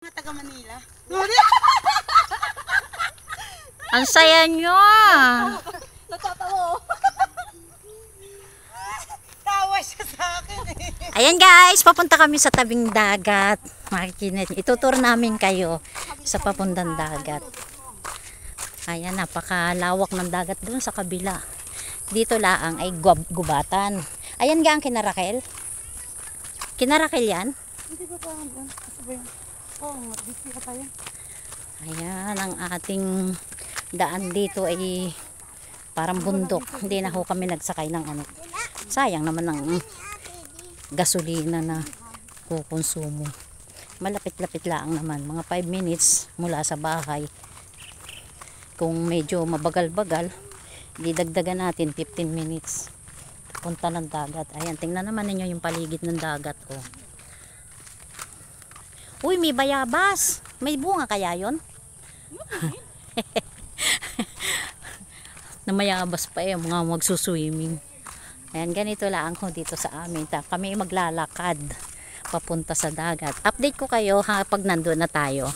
Mga taga Manila. Ang saya nyo! Natatawa. Tawa siya sa akin eh. Ayan guys, papunta kami sa tabing dagat. Makikita, itutur namin kayo sa papuntang dagat. Ayan, napakalawak ng dagat doon sa kabila. Dito laang ay gubatan. Ayan ga ang kinarakel. Kinarakel yan? Hindi ko pa ano. Ano ba yun? Oo, dito ka tayo. Ayan, ang ating daan dito ay parang bundok. Hindi na ho kami nagsakay ng ano. Sayang naman ng gasolina na kukonsumo. Malapit-lapit lang naman. Mga 5 minutes mula sa bahay. Kung medyo mabagal-bagal, didagdagan natin 15 minutes. Punta ng dagat. Ayan, tingnan naman ninyo yung paligid ng dagat. Oh. Uy, may bayabas. May bunga kaya yon? Na mayabas pa eh, mga magsuswimming. Ayan, ganito lang ho dito sa amin. Kami maglalakad papunta sa dagat. Update ko kayo ha, pag nandun na tayo.